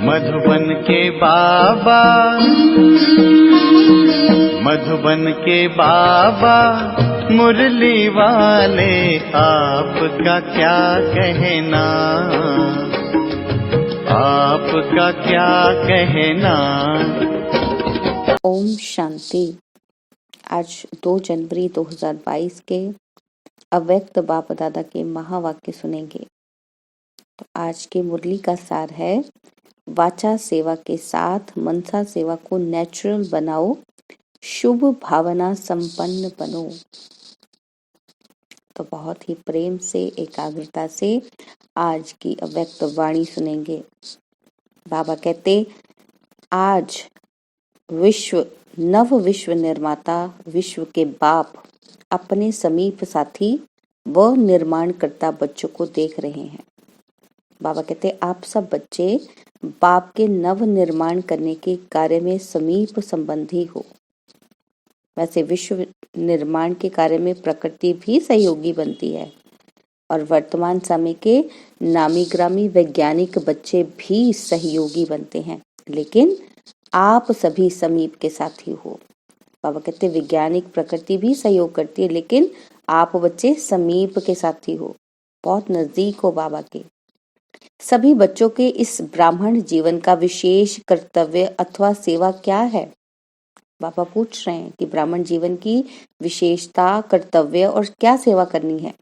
मधुबन के बाबा, मधुबन के बाबा मुरली वाले, आपका क्या कहना, आपका क्या कहना। ओम शांति। आज 2 जनवरी 2022 के अव्यक्त बाप दादा के महावाक्य सुनेंगे। तो आज की मुरली का सार है, वाचा सेवा के साथ मनसा सेवा को नेचुरल बनाओ, शुभ भावना संपन्न बनो। तो बहुत ही प्रेम से, एकाग्रता से आज की अव्यक्त वाणी सुनेंगे। बाबा कहते, आज नव विश्व निर्माता, विश्व के बाप अपने समीप साथी व निर्माणकर्ता बच्चों को देख रहे हैं। बाबा कहते, आप सब बच्चे बाप के नव निर्माण करने के कार्य में समीप संबंधी हो। वैसे विश्व निर्माण के कार्य में प्रकृति भी सहयोगी बनती है और वर्तमान समय के नामी ग्रामी वैज्ञानिक बच्चे भी सहयोगी बनते हैं, लेकिन आप सभी समीप के साथी हो। बाबा कहते, वैज्ञानिक प्रकृति भी सहयोग करती है, लेकिन आप बच्चे समीप के साथी हो, बहुत नजदीक हो बाबा के। सभी बच्चों के इस ब्राह्मण जीवन का विशेष कर्तव्य अथवा सेवा क्या है? बाबा पूछ रहे हैं कि ब्राह्मण जीवन की विशेषता, कर्तव्य और क्या सेवा करनी है।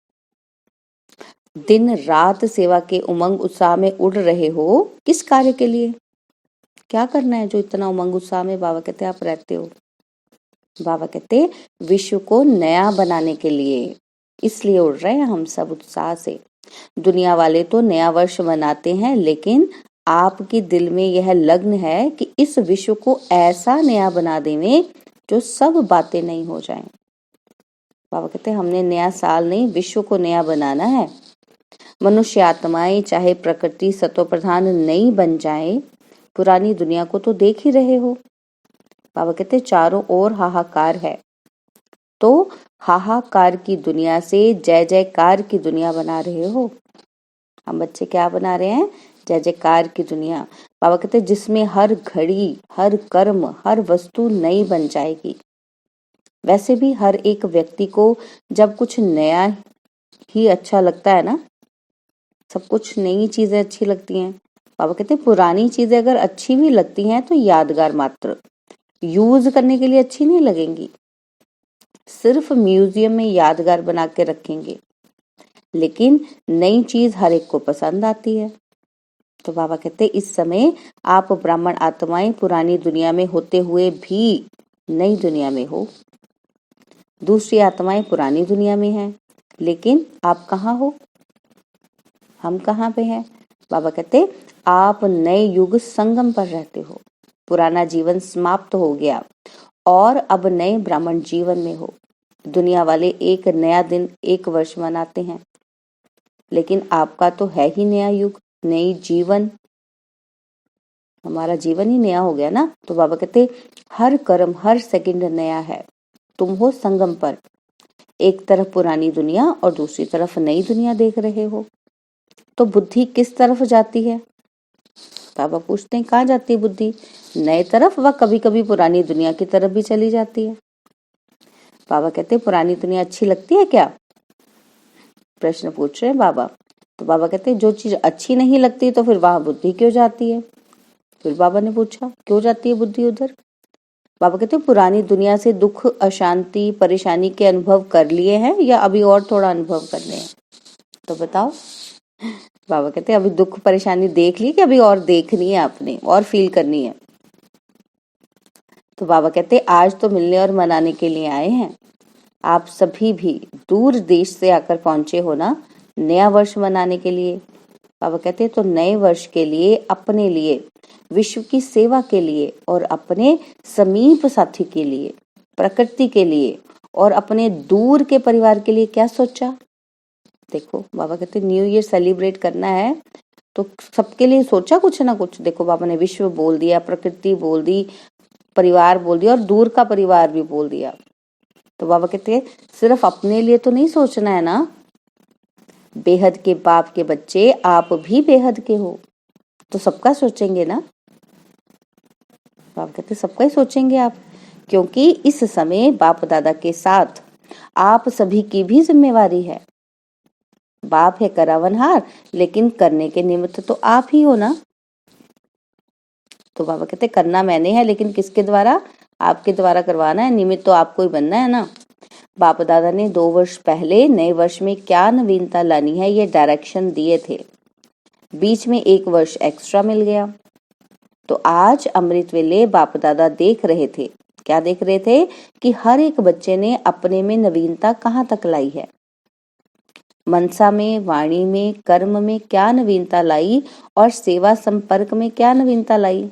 दिन रात सेवा के उमंग उत्साह में उड़ रहे हो, किस कार्य के लिए? क्या करना है जो इतना उमंग उत्साह में बाबा कहते आप रहते हो? बाबा कहते, विश्व को नया बनाने के लिए, इसलिए उड़ रहे हैं हम सब उत्साह से। दुनिया वाले तो नया वर्ष मनाते हैं, लेकिन आपके दिल में यह लग्न है कि इस विश्व को ऐसा नया बना देवें जो सब बातें नहीं हो जाएं। बाबा कहते, हमने नया साल नहीं, विश्व को नया बनाना है। मनुष्य आत्माएं चाहे प्रकृति सतो प्रधान नहीं बन जाए, पुरानी दुनिया को तो देख ही रहे हो। बाबा कहते, चारों ओर हाहाकार है, तो हाहाकार की दुनिया से जय जयकार की दुनिया बना रहे हो। हम बच्चे क्या बना रहे हैं? जय जयकार की दुनिया। बाबा कहते, जिसमें हर घड़ी, हर कर्म, हर वस्तु नई बन जाएगी। वैसे भी हर एक व्यक्ति को जब कुछ नया ही अच्छा लगता है ना, सब कुछ नई चीजें अच्छी लगती हैं। बाबा कहते, पुरानी चीजें अगर अच्छी भी लगती हैं तो यादगार मात्र, यूज करने के लिए अच्छी नहीं लगेंगी, सिर्फ म्यूजियम में यादगार बना के रखेंगे। लेकिन नई चीज हर एक को पसंद आती है। तो बाबा कहते, इस समय आप ब्राह्मण आत्माएं पुरानी दुनिया में होते हुए भी नई दुनिया में हो। दूसरी आत्माएं पुरानी दुनिया में हैं, लेकिन आप कहाँ हो? हम कहाँ पे हैं? बाबा कहते, आप नए युग संगम पर रहते हो। पुराना जीवन समाप्त हो गया और अब नए ब्राह्मण जीवन में हो। दुनिया वाले एक नया दिन, एक वर्ष मनाते हैं, लेकिन आपका तो है ही नया युग, नई जीवन। हमारा जीवन ही नया हो गया ना। तो बाबा कहते, हर कर्म, हर सेकंड नया है। तुम हो संगम पर, एक तरफ पुरानी दुनिया और दूसरी तरफ नई दुनिया देख रहे हो। तो बुद्धि किस तरफ जाती है? बाबा पूछते हैं, कहाँ जाती है बुद्धि? नए तरफ व कभी कभी पुरानी दुनिया की तरफ भी चली जाती है। बाबा कहते, पुरानी दुनिया अच्छी लगती है क्या? प्रश्न पूछ रहे हैं बाबा। तो बाबा कहते, जो चीज अच्छी नहीं लगती तो फिर वहां बुद्धि क्यों जाती है? फिर बाबा ने पूछा, क्यों जाती है बुद्धि उधर? बाबा कहते, पुरानी दुनिया से दुख, अशांति, परेशानी के अनुभव कर लिए हैं या अभी और थोड़ा अनुभव करने हैं? तो बताओ। बाबा कहते, अभी दुख परेशानी देख ली कि अभी और देखनी है आपने, और फील करनी है? तो बाबा कहते, आज तो मिलने और मनाने के लिए आए हैं। आप सभी भी दूर देश से आकर पहुंचे हो ना, नया वर्ष मनाने के लिए। बाबा कहते, तो नए वर्ष के लिए, अपने लिए, विश्व की सेवा के लिए और अपने समीप साथी के लिए, प्रकृति के लिए और अपने दूर के परिवार के लिए क्या सोचा? देखो, बाबा कहते, न्यू ईयर सेलिब्रेट करना है तो सबके लिए सोचा कुछ ना कुछ। देखो, बाबा ने विश्व बोल दिया, प्रकृति बोल दी, परिवार बोल दिया और दूर का परिवार भी बोल दिया। तो बाबा कहते हैं, सिर्फ अपने लिए तो नहीं सोचना है ना। बेहद के बाप के बच्चे आप भी बेहद के हो, तो सबका सोचेंगे ना। बाबा कहते सबका ही सोचेंगे आप, क्योंकि इस समय बाप दादा के साथ आप सभी की भी जिम्मेवारी है। बाप है करावनहार, लेकिन करने के निमित्त तो आप ही हो ना। तो बाबा कहते करना मैंने है, लेकिन किसके द्वारा? आपके द्वारा करवाना है, निमित्त तो आपको ही बनना है ना। बाप दादा ने 2 वर्ष पहले नए वर्ष में क्या नवीनता लानी है ये डायरेक्शन दिए थे, बीच में 1 वर्ष एक्स्ट्रा मिल गया। तो आज अमृत वेले बाप दादा देख रहे थे, क्या देख रहे थे? कि हर एक बच्चे ने अपने में नवीनता कहाँ तक लाई है, मनसा में, वाणी में, कर्म में क्या नवीनता लाई, और सेवा संपर्क में क्या नवीनता लाई।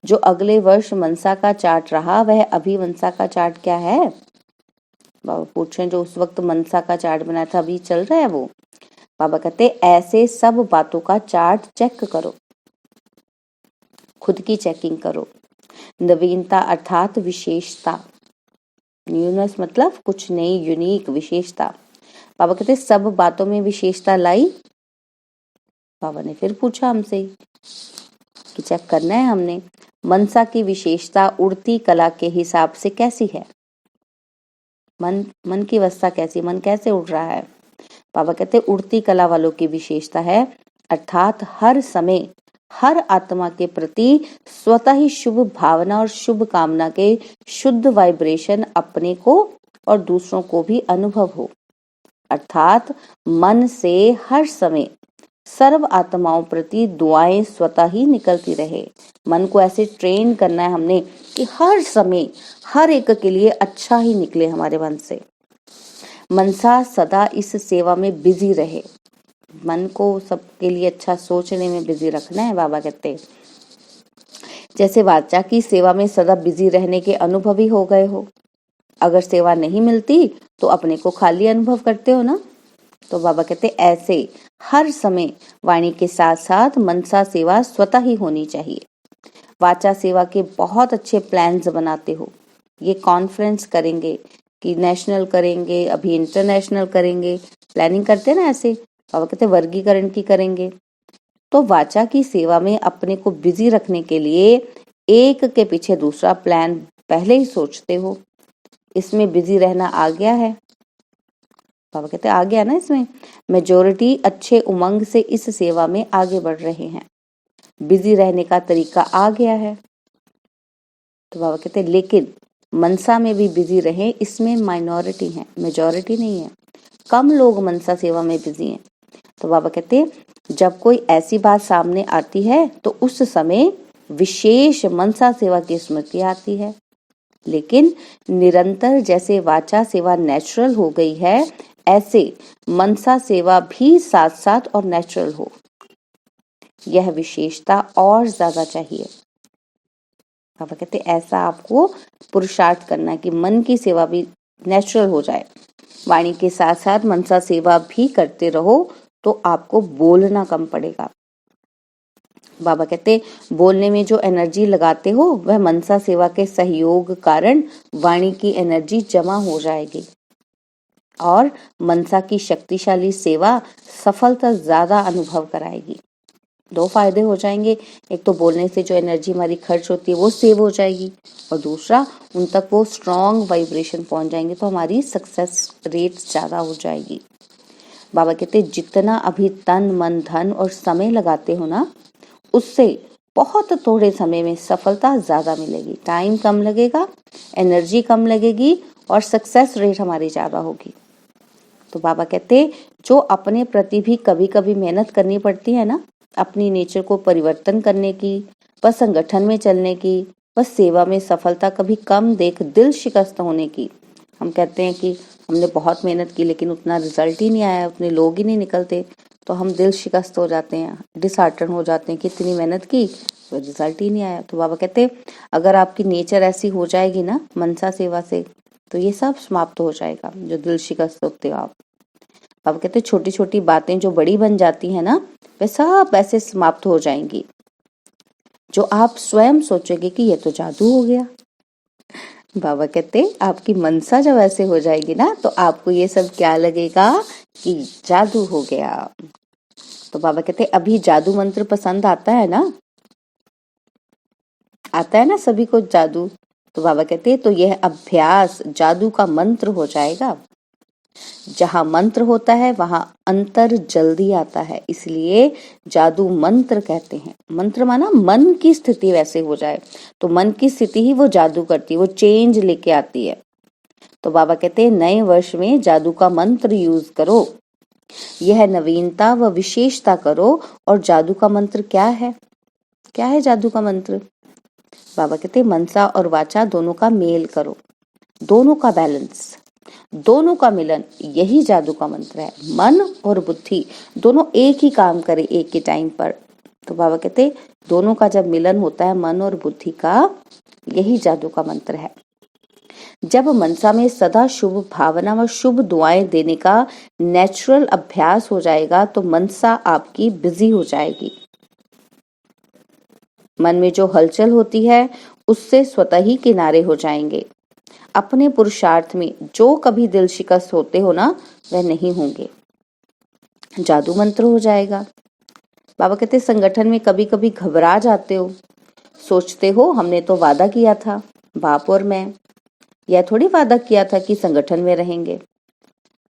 जो अगले वर्ष मनसा का चार्ट रहा वह अभी मनसा का चार्ट क्या है? बाबा पूछ रहे हैं, जो उस वक्त मनसा का चार्ट बनाया था अभी चल रहा है वो? बाबा कहते ऐसे सब बातों का चार्ट चेक करो, खुद की चेकिंग करो। नवीनता अर्थात विशेषता, न्यूनेस मतलब कुछ नई, यूनिक, विशेषता। बाबा कहते सब बातों में विशेषता लाई। बाबा ने फिर पूछा हमसे कि चेक करना है हमने, मनसा की विशेषता उड़ती कला के हिसाब से कैसी है? मन की अवस्था कैसी, मन कैसे उड़ रहा है? बाबा कहते उड़ती कला वालों की विशेषता है, अर्थात हर समय हर आत्मा के प्रति स्वतः ही शुभ भावना और शुभ कामना के शुद्ध वाइब्रेशन अपने को और दूसरों को भी अनुभव हो। अर्थात मन से हर समय सर्व आत्माओं प्रति दुआएं स्वतः ही निकलती रहे। मन को ऐसे ट्रेन करना है हमने कि हर समय हर एक के लिए अच्छा ही निकले हमारे मन से। मनसा सदा इस सेवा में बिजी रहे, मन को सबके लिए अच्छा सोचने में बिजी रखना है। बाबा कहते जैसे वाचा की सेवा में सदा बिजी रहने के अनुभवी हो गए हो, अगर सेवा नहीं मिलती तो अपने को खाली अनुभव करते हो ना। तो बाबा कहते ऐसे हर समय वाणी के साथ साथ मनसा सेवा स्वतः ही होनी चाहिए। वाचा सेवा के बहुत अच्छे प्लान्स बनाते हो, ये कॉन्फ्रेंस करेंगे कि नेशनल करेंगे, अभी इंटरनेशनल करेंगे, प्लानिंग करते ना ऐसे। बाबा कहते वर्गीकरण की करेंगे। तो वाचा की सेवा में अपने को बिजी रखने के लिए एक के पीछे दूसरा प्लान पहले ही सोचते हो, इसमें बिजी रहना आ गया है। बाबा कहते आ गया ना, इसमें मेजोरिटी अच्छे उमंग से इस सेवा में आगे बढ़ रहे हैं, बिजी रहने का तरीका आ गया है। तो बाबा कहते लेकिन मनसा में भी बिजी रहे, इसमें माइनॉरिटी है, मेजोरिटी नहीं है, कम लोग मनसा सेवा में बिजी हैं। तो बाबा कहते जब कोई ऐसी बात सामने आती है तो उस समय विशेष मनसा सेवा की स्मृति आती है, लेकिन निरंतर जैसे वाचा सेवा नेचुरल हो गई है, ऐसे मनसा सेवा भी साथ साथ और नेचुरल हो, यह विशेषता और ज्यादा चाहिए। बाबा कहते ऐसा आपको पुरुषार्थ करना है कि मन की सेवा भी नेचुरल हो जाए, वाणी के साथ साथ मनसा सेवा भी करते रहो, तो आपको बोलना कम पड़ेगा। बाबा कहते बोलने में जो एनर्जी लगाते हो वह मनसा सेवा के सहयोग कारण वाणी की एनर्जी जमा हो जाएगी और मनसा की शक्तिशाली सेवा सफलता ज्यादा अनुभव कराएगी। 2 फायदे हो जाएंगे, एक तो बोलने से जो एनर्जी हमारी खर्च होती है वो सेव हो जाएगी, और दूसरा उन तक वो स्ट्रॉन्ग वाइब्रेशन पहुंच जाएंगे तो हमारी सक्सेस रेट ज्यादा हो जाएगी। बाबा कहते जितना अभी तन मन धन और समय लगाते हो ना, उससे बहुत थोड़े समय में सफलता ज्यादा मिलेगी, टाइम कम लगेगा, एनर्जी कम लगेगी और सक्सेस रेट हमारी ज्यादा होगी। तो बाबा कहते जो अपने प्रति भी कभी कभी मेहनत करनी पड़ती है ना, अपनी नेचर को परिवर्तन करने की, व संगठन में चलने की, व सेवा में सफलता कभी कम देख दिल शिकस्त होने की। हम कहते हैं कि हमने बहुत मेहनत की लेकिन उतना रिजल्ट ही नहीं आया, उतने लोग ही नहीं निकलते, तो हम दिल शिकस्त हो जाते हैं, डिसहार्टन हो जाते हैं कि इतनी मेहनत की तो रिजल्ट ही नहीं आया। तो बाबा कहते अगर आपकी नेचर ऐसी हो जाएगी ना मनसा सेवा से, तो ये सब समाप्त हो जाएगा, जो दिल शिकस्त होते हो आप। बाबा कहते छोटी छोटी बातें जो बड़ी बन जाती है ना, वे सब ऐसे समाप्त हो जाएंगी, जो आप स्वयं सोचोगे कि ये तो जादू हो गया। बाबा कहते आपकी मनसा जब ऐसे हो जाएगी ना, तो आपको ये सब क्या लगेगा कि जादू हो गया। तो बाबा कहते अभी जादू मंत्र पसंद आता है ना, आता है ना सभी को जादू। तो बाबा कहते हैं तो यह अभ्यास जादू का मंत्र हो जाएगा। जहां मंत्र होता है वहां अंतर जल्दी आता है, इसलिए जादू मंत्र कहते हैं। मंत्र माना मन की स्थिति वैसे हो जाए, तो मन की स्थिति ही वो जादू करती है, वो चेंज लेके आती है। तो बाबा कहते हैं नए वर्ष में जादू का मंत्र यूज करो, यह नवीनता व विशेषता करो। और जादू का मंत्र क्या है? क्या है जादू का मंत्र? बाबा कहते हैं मनसा और वाचा दोनों का मेल करो, दोनों का बैलेंस, दोनों का मिलन, यही जादू का मंत्र है। मन और बुद्धि दोनों एक ही काम करे एक ही टाइम पर। तो बाबा कहते दोनों का जब मिलन होता है मन और बुद्धि का, यही जादू का मंत्र है। जब मनसा में सदा शुभ भावना व शुभ दुआएं देने का नेचुरल अभ्यास हो जाएगा तो मनसा आपकी बिजी हो जाएगी। मन में जो हलचल होती है उससे स्वतः ही किनारे हो जाएंगे। अपने पुरुषार्थ में जो कभी दिल शिकस्त होते हो ना, वह नहीं होंगे, जादू मंत्र हो जाएगा। बाबा कहते संगठन में कभी कभी घबरा जाते हो, सोचते हो हमने तो वादा किया था, बाप और मैं, यह थोड़ी वादा किया था कि संगठन में रहेंगे।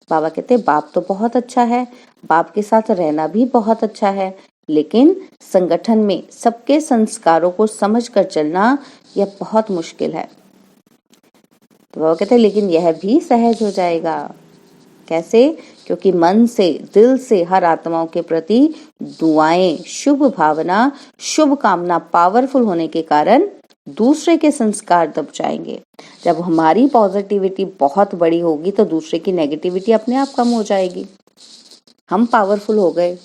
बाबा कहते बाप तो बहुत अच्छा है, बाप के साथ रहना भी बहुत अच्छा है, लेकिन संगठन में सबके संस्कारों को समझकर चलना यह बहुत मुश्किल है। तो बाबा कहते लेकिन यह भी सहज हो जाएगा। कैसे? क्योंकि मन से दिल से हर आत्माओं के प्रति दुआएं, शुभ भावना, शुभ कामना पावरफुल होने के कारण दूसरे के संस्कार दब जाएंगे। जब हमारी पॉजिटिविटी बहुत बड़ी होगी तो दूसरे की नेगेटिविटी अपने आप कम हो जाएगी। हम पावरफुल हो गए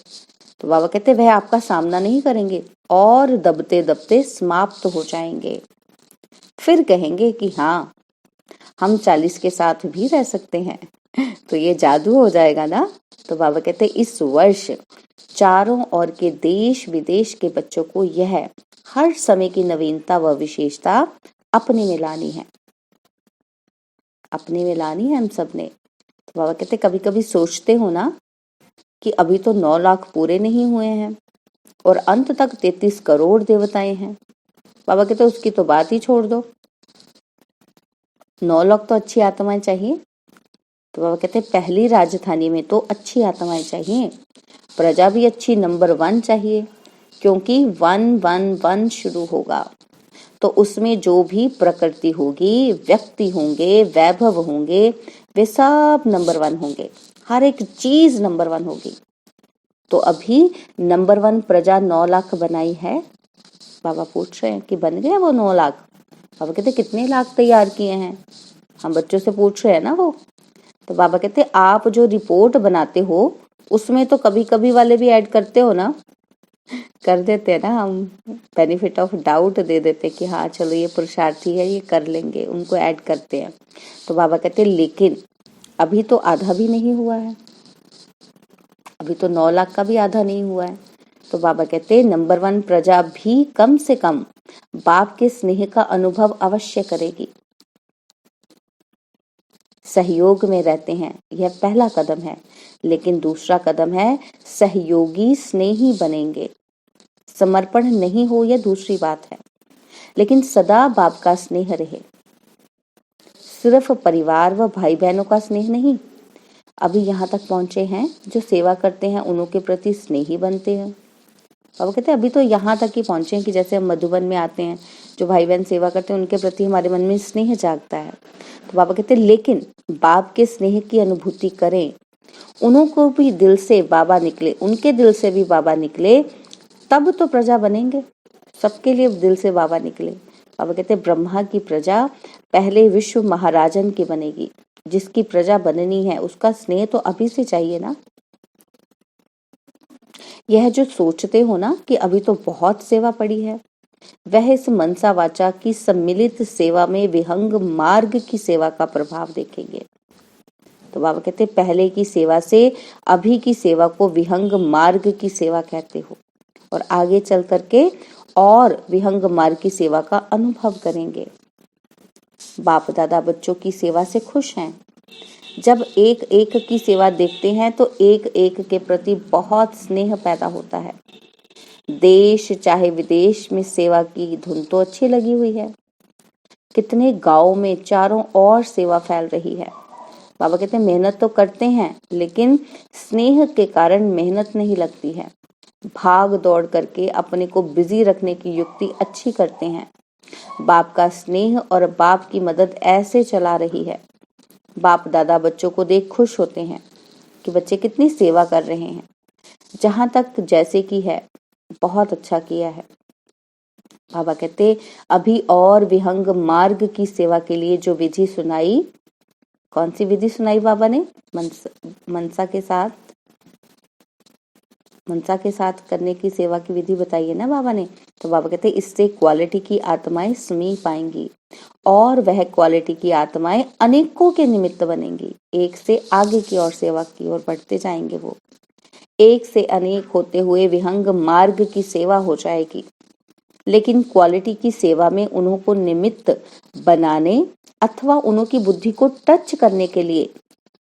तो बाबा कहते वह आपका सामना नहीं करेंगे और दबते दबते समाप्त हो जाएंगे। फिर कहेंगे कि हाँ हम 40 के साथ भी रह सकते हैं। तो ये जादू हो जाएगा ना। तो बाबा कहते इस वर्ष चारों ओर के देश विदेश के बच्चों को यह हर समय की नवीनता व विशेषता अपने में लानी है, अपने में लानी है हम सब ने। तो बाबा कहते कभी कभी सोचते हो ना कि अभी तो 9 लाख पूरे नहीं हुए हैं और अंत तक 33 करोड़ देवताएं हैं। बाबा कहते उसकी तो बात ही छोड़ दो, 9 लाख तो अच्छी आत्माएं चाहिए। तो बाबा कहते पहली राजधानी में तो अच्छी आत्माएं चाहिए, प्रजा भी अच्छी नंबर 1 चाहिए, क्योंकि 111 शुरू होगा तो उसमें जो भी प्रकृति होगी, व्यक्ति होंगे, वैभव होंगे, वे सब नंबर 1 होंगे, हर एक चीज नंबर 1 होगी। तो अभी नंबर 1 प्रजा 9 लाख बनाई है। बाबा पूछ रहे हैं कि बन गया वो 9 लाख? बाबा कहते कितने लाख तैयार किए हैं? हम बच्चों से पूछ रहे हैं ना वो। तो बाबा कहते आप जो रिपोर्ट बनाते हो उसमें तो कभी कभी वाले भी ऐड करते हो ना। कर देते हैं ना हम, बेनिफिट ऑफ डाउट दे देते कि हाँ चलो ये पुरुषार्थी है, ये कर लेंगे, उनको ऐड करते हैं। तो बाबा कहते लेकिन अभी तो आधा भी नहीं हुआ है, अभी तो 9 लाख का भी आधा नहीं हुआ है। तो बाबा कहते नंबर 1 प्रजा भी कम से कम बाप के स्नेह का अनुभव अवश्य करेगी। सहयोग में रहते हैं, यह पहला कदम है, लेकिन दूसरा कदम है सहयोगी स्नेही बनेंगे। समर्पण नहीं हो यह दूसरी बात है, लेकिन सदा बाप का स्नेह रहे, सिर्फ परिवार व भाई बहनों का स्नेह नहीं। अभी यहाँ तक पहुंचे हैं जो सेवा करते हैं उन्हों के प्रति स्नेही बनते हैं। बाबा कहते हैं अभी तो यहाँ तक ही पहुंचे हैं कि जैसे हम मधुबन में आते हैं, जो भाई बहन सेवा करते हैं उनके प्रति हमारे मन में स्नेह जागता है। तो बाबा कहते हैं लेकिन बाप के स्नेह की अनुभूति करें, उन्हों को भी दिल से बाबा निकले, उनके दिल से भी बाबा निकले, तब तो प्रजा बनेंगे, सबके लिए दिल से बाबा निकले। बाबा कहते हैं ब्रह्मा की प्रजा पहले विश्व महाराजन की बनेगी, जिसकी प्रजा बननी है उसका स्नेह तो अभी से चाहिए ना। यह जो सोचते हो ना कि अभी तो बहुत सेवा पड़ी है, वह इस मनसा वाचा की सम्मिलित सेवा में विहंग मार्ग की सेवा का प्रभाव देखेंगे। तो बाबा कहते पहले की सेवा से अभी की सेवा को विहंग मार्ग की सेवा कहते हो, और आगे चल करके और विहंग मार्ग की सेवा का अनुभव करेंगे। बाप दादा बच्चों की सेवा से खुश हैं। जब एक एक की सेवा देखते हैं तो एक एक के प्रति बहुत स्नेह पैदा होता है। देश चाहे विदेश में सेवा की धुन तो अच्छी लगी हुई है। कितने गांव में चारों ओर सेवा फैल रही है। बाबा कहते हैं मेहनत तो करते हैं, लेकिन स्नेह के कारण मेहनत नहीं लगती है। भाग दौड़ करके अपने को बिजी रखने की युक्ति अच्छी करते हैं। बाप का स्नेह और बाप की मदद ऐसे चला रही है। बाप दादा बच्चों को देख खुश होते हैं कि बच्चे कितनी सेवा कर रहे हैं। जहां तक जैसे की है, बहुत अच्छा किया है। बाबा कहते अभी और विहंग मार्ग की सेवा के लिए जो विधि सुनाई, कौन सी विधि सुनाई बाबा ने? मनसा के साथ करने की सेवा की विधि बताई है ना बाबा ने। तो बाबा कहते इससे क्वालिटी की आत्माएं समी पाएंगी और वह क्वालिटी की आत्माएं अनेकों के निमित्त बनेंगी। एक से आगे की ओर सेवा की ओर बढ़ते जाएंगे। वो एक से अनेक होते हुए विहंग मार्ग की सेवा हो जाएगी। लेकिन क्वालिटी की सेवा में उन्हों को निमित्त बनाने अथवा उन्हों की बुद्धि को टच करने के लिए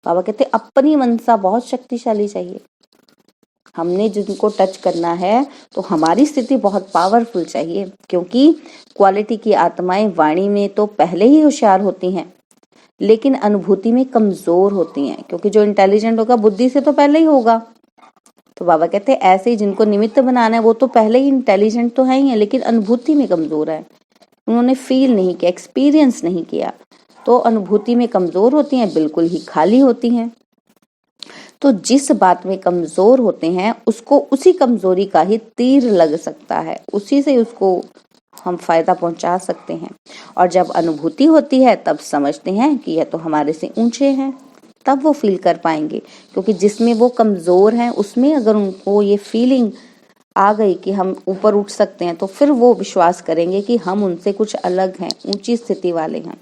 बाबा कहते अपनी मनसा बहुत शक्तिशाली चाहिए। हमने जिनको टच करना है तो हमारी स्थिति बहुत पावरफुल चाहिए, क्योंकि क्वालिटी की आत्माएं वाणी में तो पहले ही होशियार होती हैं, लेकिन अनुभूति में कमजोर होती हैं, क्योंकि जो इंटेलिजेंट होगा बुद्धि से तो पहले ही होगा। तो बाबा कहते हैं ऐसे ही जिनको निमित्त बनाना है वो तो पहले ही इंटेलिजेंट तो है ही है, लेकिन अनुभूति में कमजोर है। उन्होंने फील नहीं किया, एक्सपीरियंस नहीं किया, तो अनुभूति में कमजोर होती हैं, बिल्कुल ही खाली होती हैं। तो जिस बात में कमजोर होते हैं उसको उसी कमजोरी का ही तीर लग सकता है, उसी से उसको हम फायदा पहुंचा सकते हैं। और जब अनुभूति होती है तब समझते हैं कि यह तो हमारे से ऊंचे हैं, तब वो फील कर पाएंगे। क्योंकि जिसमें वो कमजोर हैं उसमें अगर उनको ये फीलिंग आ गई कि हम ऊपर उठ सकते हैं, तो फिर वो विश्वास करेंगे कि हम उनसे कुछ अलग हैं, ऊंची स्थिति वाले हैं।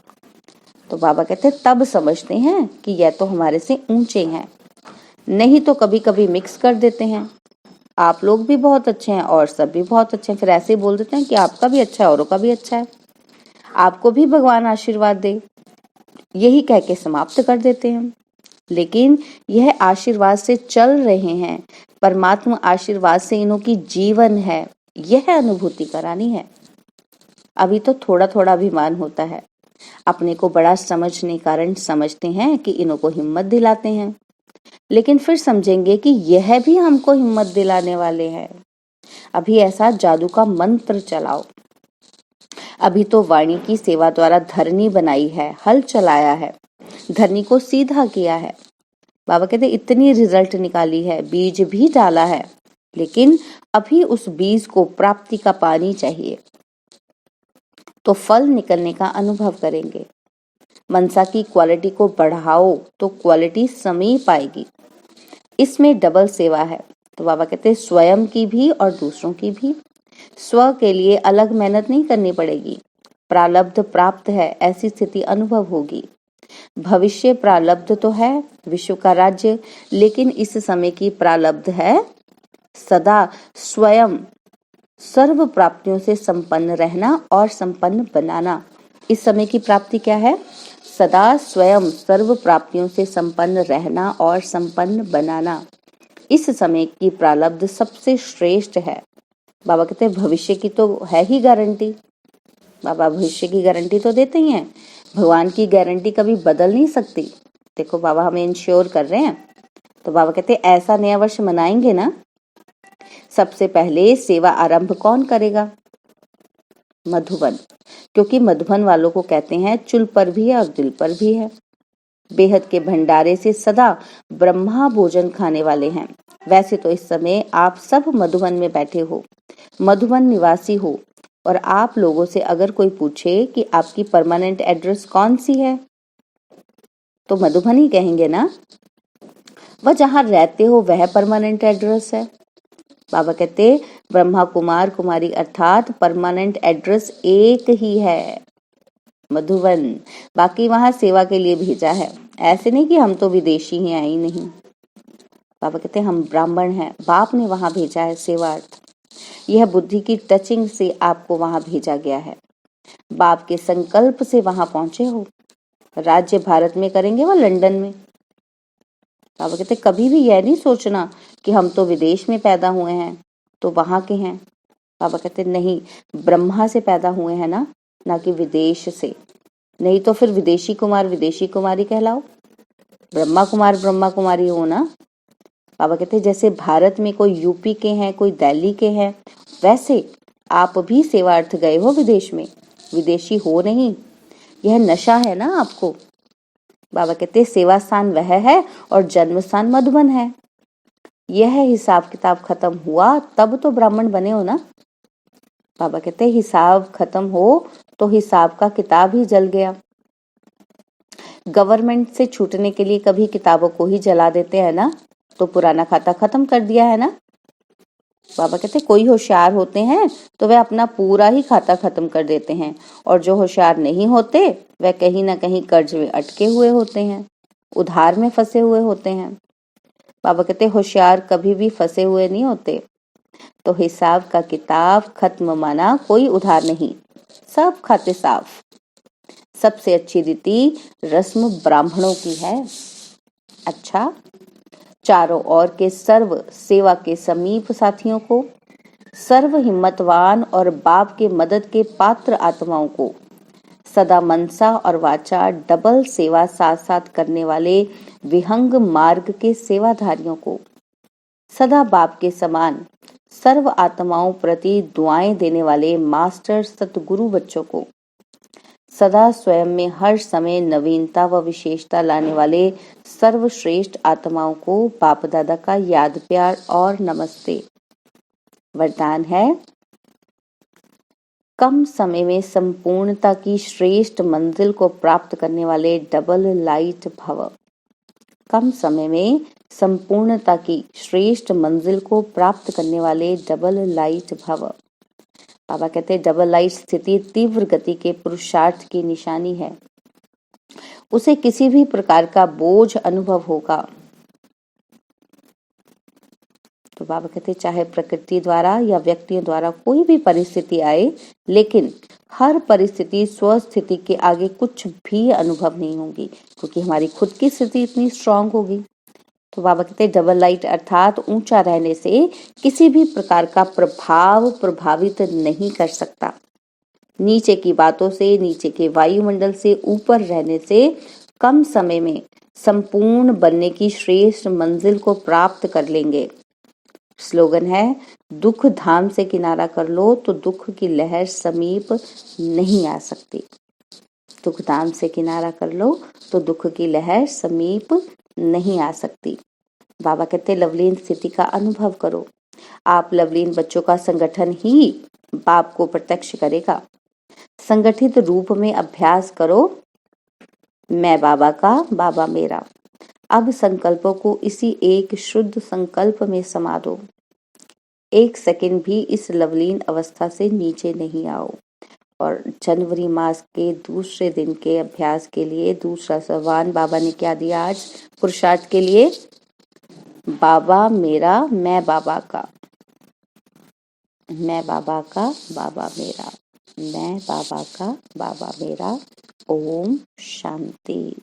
तो बाबा कहते हैं तब समझते हैं कि यह तो हमारे से ऊंचे हैं। नहीं तो कभी कभी मिक्स कर देते हैं, आप लोग भी बहुत अच्छे हैं और सब भी बहुत अच्छे हैं, फिर ऐसे ही बोल देते हैं कि आपका भी अच्छा है औरों का भी अच्छा है, आपको भी भगवान आशीर्वाद दे, यही कह के समाप्त कर देते हैं। लेकिन यह आशीर्वाद से चल रहे हैं, परमात्मा आशीर्वाद से इन्हों की जीवन है, यह अनुभूति करानी है। अभी तो थोड़ा थोड़ा अभिमान होता है, अपने को बड़ा समझने कारण समझते हैं कि इन्हों को हिम्मत दिलाते हैं, लेकिन फिर समझेंगे कि यह भी हमको हिम्मत दिलाने वाले हैं। अभी ऐसा जादू का मंत्र चलाओ। अभी तो वाणी की सेवा द्वारा धरनी बनाई है, हल चलाया है, धरनी को सीधा किया है। बाबा कहते इतनी रिजल्ट निकाली है, बीज भी डाला है, लेकिन अभी उस बीज को प्राप्ति का पानी चाहिए, तो फल निकलने का अनुभव करेंगे। मनसा की क्वालिटी को बढ़ाओ तो क्वालिटी समीप आएगी। इसमें डबल सेवा है। तो बाबा कहते हैं स्वयं की भी और दूसरों की भी। स्व के लिए अलग मेहनत नहीं करनी पड़ेगी, प्रारब्ध प्राप्त है ऐसी स्थिति अनुभव होगी। भविष्य प्रारब्ध तो है विश्व का राज्य, लेकिन इस समय की प्रारब्ध है सदा स्वयं सर्व प्राप्तियों से संपन्न रहना और संपन्न बनाना। इस समय की प्राप्ति क्या है? सदा स्वयं सर्व प्राप्तियों से संपन्न रहना और संपन्न बनाना। इस समय की प्रारब्ध सबसे श्रेष्ठ है। बाबा कहते हैं भविष्य की तो है ही गारंटी। बाबा भविष्य की गारंटी तो देते ही हैं, भगवान की गारंटी कभी बदल नहीं सकती। देखो बाबा हमें इंश्योर कर रहे हैं। तो बाबा कहते हैं ऐसा नया वर्ष मनाएंगे ना, सबसे पहले सेवा आरंभ कौन करेगा? मधुबन, क्योंकि मधुबन वालों को कहते हैं चुल पर भी है और दिल पर भी है। बेहद के भंडारे से सदा ब्रह्मा भोजन खाने वाले हैं। वैसे तो इस समय आप सब मधुबन में बैठे हो, मधुबन निवासी हो, और आप लोगों से अगर कोई पूछे कि आपकी परमानेंट एड्रेस कौन सी है, तो मधुबन ही कहेंगे ना। वह जहाँ रहते हो वह परमानेंट एड्रेस है। बाबा कहते ब्रह्मा कुमार कुमारी अर्थात परमानेंट एड्रेस एक ही है, मधुबन। बाकी वहां सेवा के लिए भेजा है, ऐसे नहीं कि हम तो विदेशी हैं, आई नहीं। बाबा कहते हम ब्राह्मण हैं, बाप ने वहां भेजा है सेवार्थ। यह बुद्धि की टचिंग से आपको वहां भेजा गया है, बाप के संकल्प से वहां पहुंचे हो। राज्य भारत में करेंगे व लंदन में। बाबा कहते कभी भी यह नहीं सोचना कि हम तो विदेश में पैदा हुए हैं तो वहां के हैं। बाबा कहते नहीं, ब्रह्मा से पैदा हुए हैं ना कि विदेश से। नहीं तो फिर विदेशी कुमार विदेशी कुमारी कहलाओ, ब्रह्मा कुमार ब्रह्मा कुमारी हो ना। बाबा कहते जैसे भारत में कोई यूपी के हैं, कोई दिल्ली के हैं, वैसे आप भी सेवार्थ गए हो विदेश में, विदेशी हो नहीं। यह नशा है ना आपको। बाबा कहते सेवा स्थान वह है और जन्म स्थान मधुबन है। यह हिसाब किताब खत्म हुआ तब तो ब्राह्मण बने हो ना। बाबा कहते हिसाब खत्म हो तो हिसाब का किताब ही जल गया। गवर्नमेंट से छूटने के लिए कभी किताबों को ही जला देते हैं ना, तो पुराना खाता खत्म कर दिया है ना। बाबा कहते कोई होशियार होते हैं तो वह अपना पूरा ही खाता खत्म कर देते हैं, और जो होशियार नहीं होते वह कहीं ना कहीं कर्ज में अटके हुए होते हैं, उधार में फंसे हुए होते हैं। बाबा कहते होशियार कभी भी फंसे हुए नहीं होते। तो हिसाब का किताब खत्म माना कोई उधार नहीं, सब खाते साफ। सबसे अच्छी रीति रस्म ब्राह्मणों की है। अच्छा, चारों ओर के सर्व सेवा के समीप साथियों को, सर्व हिम्मतवान और बाप के मदद के पात्र आत्माओं को, सदा मनसा और वाचा डबल सेवा साथ साथ करने वाले विहंग मार्ग के सेवाधारियों को, सदा बाप के समान सर्व आत्माओं प्रति दुआएं देने वाले मास्टर सतगुरु बच्चों को, सदा स्वयं में हर समय नवीनता व विशेषता लाने वाले सर्वश्रेष्ठ आत्माओं को बाप दादा का याद प्यार और नमस्ते। वरदान है कम समय में संपूर्णता की श्रेष्ठ मंजिल को प्राप्त करने वाले डबल लाइट भव। कम समय में संपूर्णता की श्रेष्ठ मंजिल को प्राप्त करने वाले डबल लाइट भव। बाबा कहते हैं डबल लाइट स्थिति तीव्र गति के पुरुषार्थ की निशानी है। उसे किसी भी प्रकार का बोझ अनुभव होगा। तो बाबा कहते चाहे प्रकृति द्वारा या व्यक्तियों द्वारा कोई भी परिस्थिति आए, लेकिन हर परिस्थिति स्वस्थिति के आगे कुछ भी अनुभव नहीं होगी, क्योंकि हमारी खुद की स्थिति इतनी स्ट्रांग होगी। तो बाबा कहते डबल लाइट अर्थात ऊंचा रहने से किसी भी प्रकार का प्रभाव प्रभावित नहीं कर सकता। नीचे की बातों से, नीचे के वायुमंडल से ऊपर रहने से कम समय में संपूर्ण बनने की श्रेष्ठ मंजिल को प्राप्त कर लेंगे। स्लोगन है दुख धाम से किनारा कर लो तो दुख की लहर समीप नहीं आ सकती। दुख धाम से किनारा कर लो तो दुख की लहर समीप नहीं आ सकती। बाबा कहते लवलीन स्थिति का अनुभव करो। आप लवलीन बच्चों का संगठन ही बाप को प्रत्यक्ष करेगा। संगठित रूप में अभ्यास करो, मैं बाबा का, बाबा मेरा। अब संकल्पों को इसी एक शुद्ध संकल्प में समा दो। एक सेकंड भी इस लवलीन अवस्था से नीचे नहीं आओ। और जनवरी मास के दूसरे दिन के अभ्यास के लिए दूसरा सवाल बाबा ने क्या दिया आज पुरुषार्थ के लिए? बाबा मेरा, मैं बाबा का, मैं बाबा का, बाबा मेरा, मैं बाबा का, बाबा मेरा। ओम शांति।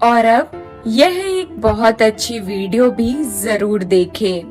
और अब यह एक बहुत अच्छी वीडियो भी जरूर देखें।